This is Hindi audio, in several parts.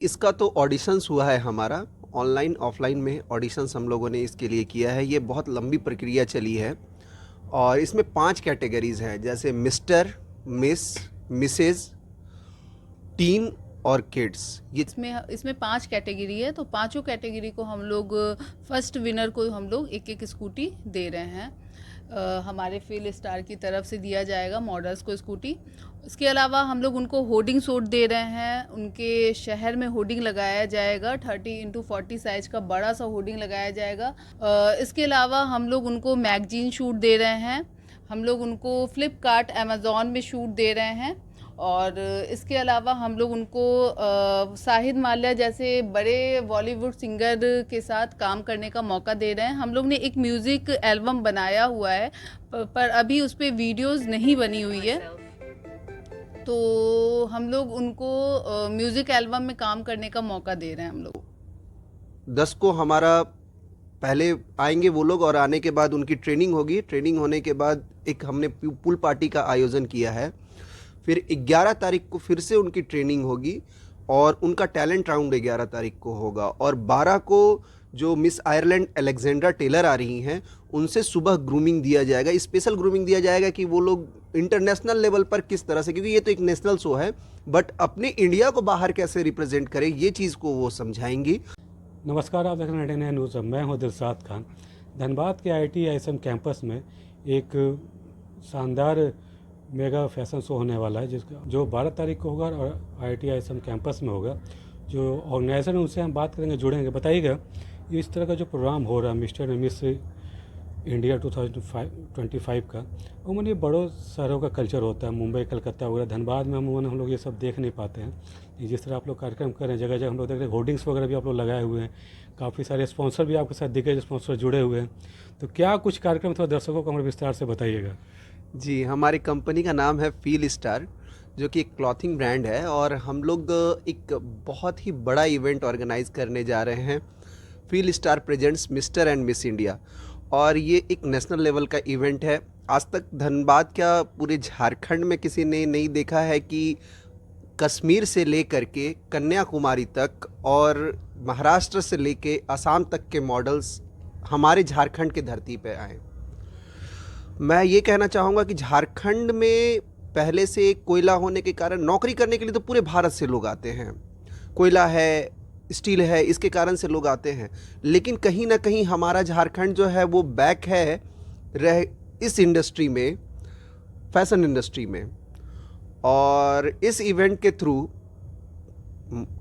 इसका तो ऑडिशंस हुआ है हमारा, ऑनलाइन ऑफलाइन में ऑडिशंस हम लोगों ने इसके लिए किया है। ये बहुत लंबी प्रक्रिया चली है और इसमें 5 कैटेगरीज़ हैं, जैसे मिस्टर, मिस, मिसेज़, टीन और किड्स। ये इसमें इसमें 5 कैटेगरी है, तो पांचों कैटेगरी को हम लोग फर्स्ट विनर को हम लोग एक एक स्कूटी दे रहे हैं। हमारे फील स्टार की तरफ से दिया जाएगा मॉडल्स को स्कूटी। इसके अलावा हम लोग उनको होर्डिंग सूट दे रहे हैं, उनके शहर में होर्डिंग लगाया जाएगा, 30x40 साइज का बड़ा सा होर्डिंग लगाया जाएगा। इसके अलावा हम लोग उनको मैगजीन शूट दे रहे हैं, हम लोग उनको फ्लिपकार्ट अमेज़ॉन में शूट दे रहे हैं। और इसके अलावा हम लोग उनको शाहिद माल्या जैसे बड़े बॉलीवुड सिंगर के साथ काम करने का मौका दे रहे हैं। हम लोग ने एक म्यूज़िक एल्बम बनाया हुआ है, पर अभी उस पर वीडियोज़ नहीं बनी हुई है, तो हम लोग उनको म्यूज़िक एल्बम में काम करने का मौका दे रहे हैं हम लोग। 10 को हमारा पहले आएंगे वो लोग और आने के बाद उनकी ट्रेनिंग होगी। ट्रेनिंग होने के बाद एक हमने पूल पार्टी का आयोजन किया है। फिर 11 तारीख को फिर से उनकी ट्रेनिंग होगी और उनका टैलेंट राउंड 11 तारीख को होगा। और 12 को जो मिस आयरलैंड अलेक्जेंड्रा टेलर आ रही हैं, उनसे सुबह ग्रूमिंग दिया जाएगा, स्पेशल ग्रूमिंग दिया जाएगा कि वो लोग इंटरनेशनल लेवल पर किस तरह से, क्योंकि ये तो एक नेशनल शो है, बट अपने इंडिया को बाहर कैसे रिप्रेजेंट करें, ये चीज़ को वो समझाएंगी। नमस्कार, आप देख रहे हैं 99 न्यूज़। मैं हूं दिलशाद खान। धनबाद के IIT कैंपस में एक शानदार मेगा फैशन शो होने वाला है, जिसका जो 12 तारीख को होगा और IIT कैंपस में होगा। जो ऑर्गेनाइज़र हैं उनसे हम बात करेंगे, जुड़ेंगे। बताइएगा इस तरह का जो प्रोग्राम हो रहा है मिस्टर एंड मिस इंडिया 2025 का, उन्होंने बड़ों शहरों का कल्चर होता है, मुंबई, कलकत्ता वगैरह। धनबाद में हम लोग ये सब देख नहीं पाते हैं। जिस तरह आप लोग कार्यक्रम कर रहे हैं, जगह जगह हम लोग देख रहे हैं, होर्डिंग्स वगैरह भी आप लोग लगाए हुए हैं, काफ़ी सारे स्पॉन्सर भी आपके साथ दिग्गज स्पॉन्सर जुड़े हुए हैं। तो क्या कुछ कार्यक्रम थोड़ा दर्शकों को हमारे विस्तार से बताइएगा। जी, हमारी कंपनी का नाम है फील स्टार, जो कि एक क्लॉथिंग ब्रांड है, और हम लोग एक बहुत ही बड़ा इवेंट ऑर्गेनाइज करने जा रहे हैं, feel star presents mister and miss India. और ये एक नेशनल लेवल का इवेंट है। आज तक धनबाद क्या पूरे झारखंड में किसी ने नहीं देखा है कि कश्मीर से लेकर के कन्याकुमारी तक और महाराष्ट्र से लेके असम तक के मॉडल्स हमारे झारखंड की धरती पे आए। मैं ये कहना चाहूँगा कि झारखंड में पहले से कोयला होने के कारण नौकरी करने के लिए तो पूरे भारत से लोग आते हैं, कोयला है, स्टील है, इसके कारण से लोग आते हैं। लेकिन कहीं ना कहीं हमारा झारखंड जो है वो बैक है रह इस इंडस्ट्री में, फैशन इंडस्ट्री में। और इस इवेंट के थ्रू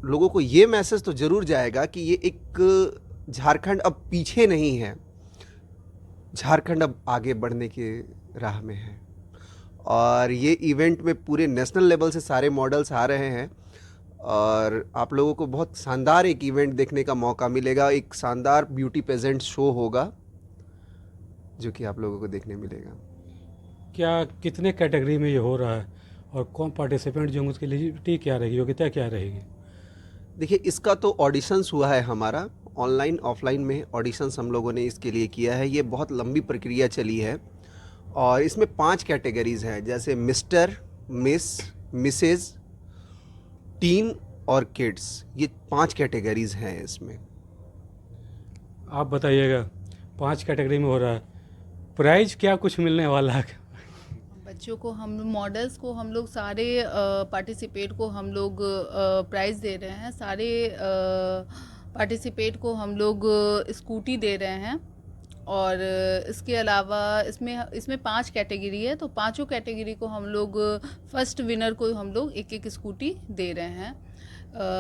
लोगों को ये मैसेज तो ज़रूर जाएगा कि ये एक झारखंड अब पीछे नहीं है, झारखंड अब आगे बढ़ने की राह में है। और ये इवेंट में पूरे नेशनल लेवल से सारे मॉडल्स आ रहे हैं और आप लोगों को बहुत शानदार एक इवेंट देखने का मौका मिलेगा। एक शानदार ब्यूटी पेजेंट शो होगा जो कि आप लोगों को देखने मिलेगा। क्या कितने कैटेगरी में ये हो रहा है और कौन पार्टिसिपेंट जो उसकी एलिजिबिलिटी क्या रहेगी, योग्यता क्या रहेगी? देखिए, इसका तो ऑडिशंस हुआ है हमारा, ऑनलाइन ऑफलाइन में ऑडिशंस हम लोगों ने इसके लिए किया है। ये बहुत लंबी प्रक्रिया चली है और इसमें 5 कैटेगरीज़ हैं, जैसे मिस्टर, मिस, मिसेज़, टीन और किड्स। ये 5 कैटेगरीज़ हैं इसमें। आप बताइएगा, 5 कैटेगरी में हो रहा है, प्राइज क्या कुछ मिलने वाला है? बच्चों को हम मॉडल्स को हम लोग सारे पार्टिसिपेट को हम लोग प्राइज़ दे रहे हैं। सारे पार्टिसिपेट को हम लोग स्कूटी दे रहे हैं। और इसके अलावा इसमें इसमें 5 कैटेगरी है, तो पांचों कैटेगरी को हम लोग फर्स्ट विनर को हम लोग एक एक स्कूटी दे रहे हैं।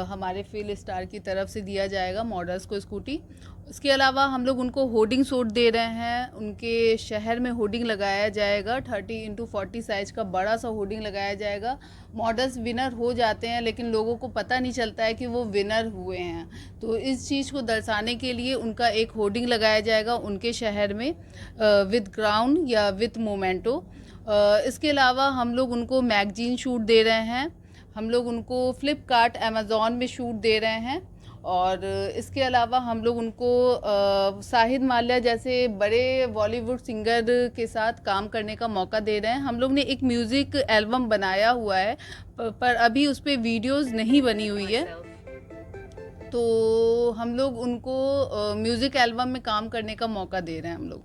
हमारे फील स्टार की तरफ से दिया जाएगा मॉडल्स को स्कूटी। इसके अलावा हम लोग उनको होर्डिंग सूट दे रहे हैं, उनके शहर में होर्डिंग लगाया जाएगा, 30x40 साइज का बड़ा सा होर्डिंग लगाया जाएगा। मॉडल्स विनर हो जाते हैं लेकिन लोगों को पता नहीं चलता है कि वो विनर हुए हैं, तो इस चीज़ को दर्शाने के लिए उनका एक होर्डिंग लगाया जाएगा उनके शहर में, विद ग्राउंड या विद मोमेंटो। इसके अलावा हम लोग उनको मैगजीन शूट दे रहे हैं, हम लोग उनको फ्लिपकार्ट अमेज़ॉन में शूट दे रहे हैं। और इसके अलावा हम लोग उनको शाहिद माल्या जैसे बड़े बॉलीवुड सिंगर के साथ काम करने का मौका दे रहे हैं। हम लोग ने एक म्यूज़िक एल्बम बनाया हुआ है, पर अभी उस पर वीडियोज़ नहीं बनी हुई है, तो हम लोग उनको म्यूज़िक एल्बम में काम करने का मौका दे रहे हैं हम लोग।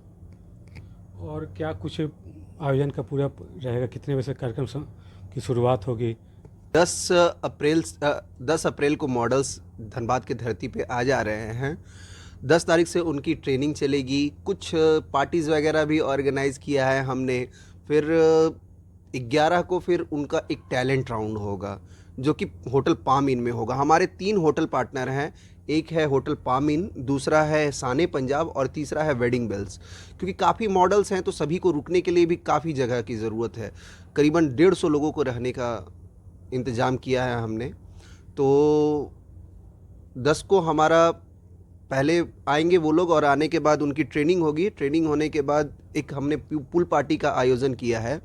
और क्या कुछ आयोजन का पूरा रहेगा, कितने बजे से कार्यक्रम की शुरुआत होगी? 10 अप्रैल को मॉडल्स धनबाद की धरती पे आ जा रहे हैं। 10 तारीख से उनकी ट्रेनिंग चलेगी। कुछ पार्टीज़ वगैरह भी ऑर्गेनाइज़ किया है हमने। फिर 11 को फिर उनका एक टैलेंट राउंड होगा जो कि होटल पाम इन में होगा। हमारे 3 होटल पार्टनर हैं, एक है होटल पाम इन, दूसरा है साने पंजाब और तीसरा है वेडिंग बेल्स। क्योंकि काफ़ी मॉडल्स हैं तो सभी को रुकने के लिए भी काफ़ी जगह की ज़रूरत है। करीबन 150 लोगों को रहने का इंतज़ाम किया है हमने। तो 10 को हमारा पहले आएंगे वो लोग और आने के बाद उनकी ट्रेनिंग होगी। ट्रेनिंग होने के बाद एक हमने पूल पार्टी का आयोजन किया है।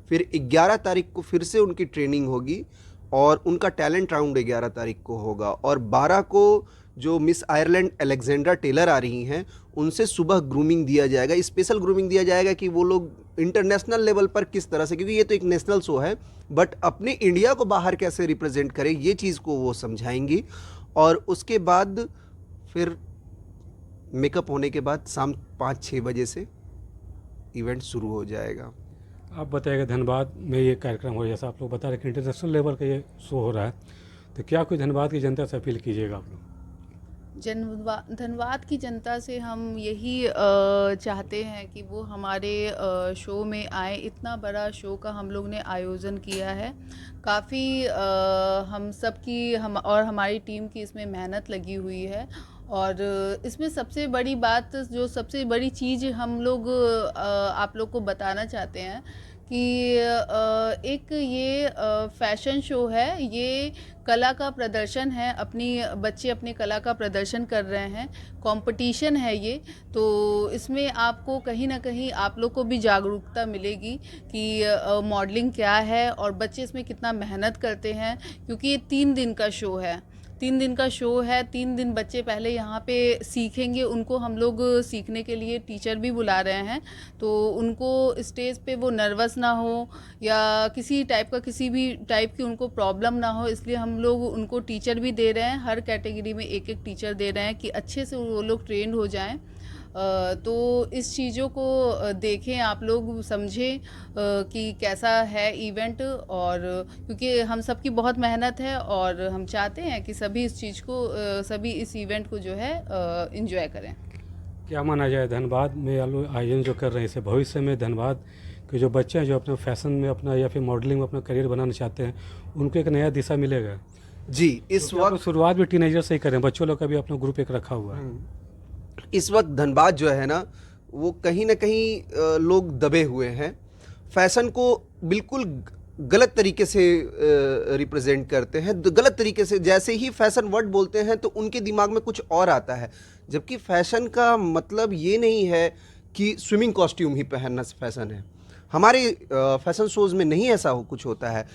फिर 11 तारीख को फिर से उनकी ट्रेनिंग होगी और उनका टैलेंट राउंड 11 तारीख को होगा। और 12 को जो मिस आयरलैंड अलेक्जेंड्रा टेलर आ रही हैं उनसे सुबह ग्रूमिंग दिया जाएगा, स्पेशल ग्रूमिंग दिया जाएगा कि वो लोग इंटरनेशनल लेवल पर किस तरह से, क्योंकि ये तो एक नेशनल शो है, बट अपने इंडिया को बाहर कैसे रिप्रेजेंट करें ये चीज़ को वो समझाएंगी। और उसके बाद फिर मेकअप होने के बाद शाम 5-6 बजे से इवेंट शुरू हो जाएगा। आप बताइएगा, धनबाद में ये कार्यक्रम हो रहा है, जैसा आप लोग बता रहे हैं कि इंटरनेशनल लेवल का ये शो हो रहा है, तो क्या कोई धनबाद की जनता से अपील कीजिएगा आप लोग? धनबाद की जनता से हम यही चाहते हैं कि वो हमारे शो में आए। इतना बड़ा शो का हम लोग ने आयोजन किया है। काफ़ी हम सब की और हमारी टीम की इसमें मेहनत लगी हुई है। और इसमें सबसे बड़ी बात, जो सबसे बड़ी चीज़ हम लोग आप लोग को बताना चाहते हैं कि एक ये फैशन शो है, ये कला का प्रदर्शन है। बच्चे अपनी कला का प्रदर्शन कर रहे हैं, कंपटीशन है ये। तो इसमें आपको कहीं ना कहीं आप लोग को भी जागरूकता मिलेगी कि मॉडलिंग क्या है और बच्चे इसमें कितना मेहनत करते हैं। क्योंकि ये 3 दिन का शो है, 3 दिन का शो है। 3 दिन बच्चे पहले यहाँ पे सीखेंगे। उनको हम लोग सीखने के लिए टीचर भी बुला रहे हैं, तो उनको स्टेज पे वो नर्वस ना हो या किसी भी टाइप की उनको प्रॉब्लम ना हो, इसलिए हम लोग उनको टीचर भी दे रहे हैं। हर कैटेगरी में एक एक टीचर दे रहे हैं कि अच्छे से वो लोग ट्रेंड हो जाएं। तो इस चीज़ों को देखें, आप लोग समझें कि कैसा है इवेंट। और क्योंकि हम सबकी बहुत मेहनत है और हम चाहते हैं कि सभी इस चीज़ को सभी इस इवेंट को जो है एंजॉय करें। क्या माना जाए, धनबाद में आप लोग आयोजन जो कर रहे हैं, इससे भविष्य में धनबाद के जो बच्चे हैं जो अपने फैशन में अपना या फिर मॉडलिंग में अपना करियर बनाना चाहते हैं, उनको एक नया दिशा मिलेगा? जी, इस वक्त शुरुआत भी टीनेजर से ही करें, बच्चों लोग का भी अपना ग्रुप एक रखा हुआ है। इस वक्त धनबाद जो है ना, वो कहीं ना कहीं लोग दबे हुए हैं। फैशन को बिल्कुल गलत तरीके से रिप्रेजेंट करते हैं, गलत तरीके से। जैसे ही फैशन वर्ड बोलते हैं तो उनके दिमाग में कुछ और आता है, जबकि फैशन का मतलब ये नहीं है कि स्विमिंग कॉस्ट्यूम ही पहनना फैशन है। हमारे फैशन शोज़ में नहीं ऐसा कुछ होता है।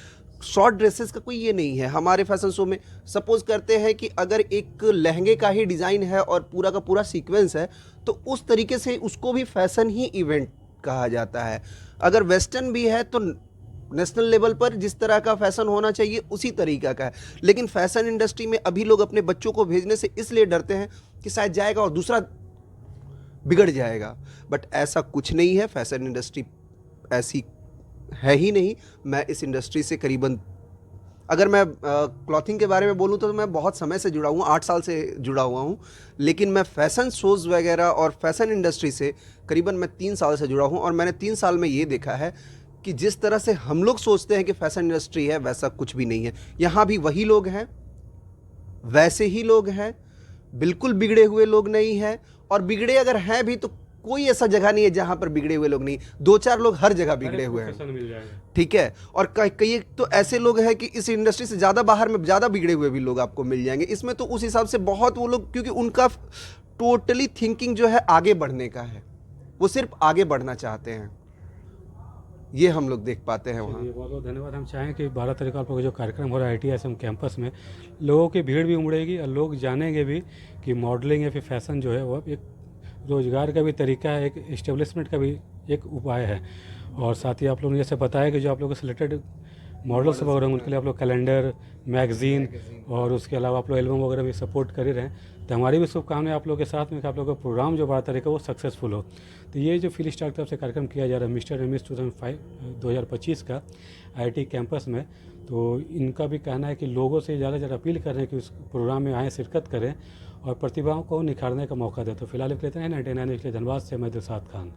शॉर्ट ड्रेसेस का कोई ये नहीं है हमारे फैशन शो में। सपोज करते हैं कि अगर एक लहंगे का ही डिज़ाइन है और पूरा का पूरा सीक्वेंस है, तो उस तरीके से उसको भी फैशन ही इवेंट कहा जाता है। अगर वेस्टर्न भी है तो नेशनल लेवल पर जिस तरह का फैशन होना चाहिए उसी तरीका का है। लेकिन फैशन इंडस्ट्री में अभी लोग अपने बच्चों को भेजने से इसलिए डरते हैं कि शायद जाएगा और दूसरा बिगड़ जाएगा, बट ऐसा कुछ नहीं है। फैशन इंडस्ट्री ऐसी है ही नहीं। मैं इस इंडस्ट्री से करीबन, अगर मैं क्लॉथिंग के बारे में बोलूँ तो मैं बहुत समय से जुड़ा हूँ, 8 साल से जुड़ा हुआ हूँ। लेकिन मैं फैशन शोज़ वगैरह और फैशन इंडस्ट्री से करीबन मैं 3 साल से जुड़ा हूँ। और मैंने 3 साल में ये देखा है कि जिस तरह से हम लोग सोचते हैं कि फैशन इंडस्ट्री है, वैसा कुछ भी नहीं है। यहाँ भी वही लोग हैं, वैसे ही लोग हैं, बिल्कुल बिगड़े हुए लोग नहीं हैं। और बिगड़े अगर हैं भी तो कोई ऐसा जगह नहीं है जहां पर बिगड़े हुए लोग नहीं। 2-4 लोग हर जगह बिगड़े हुए हैं, ठीक है। और कई तो ऐसे लोग हैं कि इस इंडस्ट्री से ज़्यादा बाहर में ज़्यादा बिगड़े हुए भी लोग आपको मिल जाएंगे इसमें। तो उस हिसाब से बहुत वो लोग, क्योंकि उनका टोटली थिंकिंग जो है आगे बढ़ने का है, वो सिर्फ आगे बढ़ना चाहते हैं, ये हम लोग देख पाते हैं वहाँ। बहुत बहुत धन्यवाद। हम चाहें कि 12 तारीख को आप लोग जो कार्यक्रम हो रहा है ITSM कैंपस में, लोगों की भीड़ भी उमड़ेगी और लोग जानेंगे भी कि मॉडलिंग या फिर फैशन जो है वो एक रोज़गार का भी तरीका है, एक इस्टेब्लिशमेंट का भी एक उपाय है। और साथ ही आप लोगों ने जैसे बताया कि जो आप लोगों को सिलेक्टेड मॉडल्स वगैरह उनके लिए आप लोग कैलेंडर, मैगज़ीन और उसके अलावा आप लोग एल्बम वगैरह भी सपोर्ट कर ही रहे हैं। तो हमारी भी शुभकामनाएं आप लोगों के साथ में कि आप लोगों का प्रोग्राम जो 12 तारीख का वो सक्सेसफुल हो। तो ये जो फील स्टार की तरफ से कार्यक्रम किया जा रहा है मिस्टर एम एस 2025 का IIT कैंपस में, तो इनका भी कहना है कि लोगों से ज़्यादा ज़्यादा अपील कर रहे हैं कि उस प्रोग्राम में आएँ, शिरकत करें और प्रतिभाओं को निखारने का मौका दें। तो फिलहाल लेते हैं 99 के लिए धन्यवाद से मैं दिलशाद खान।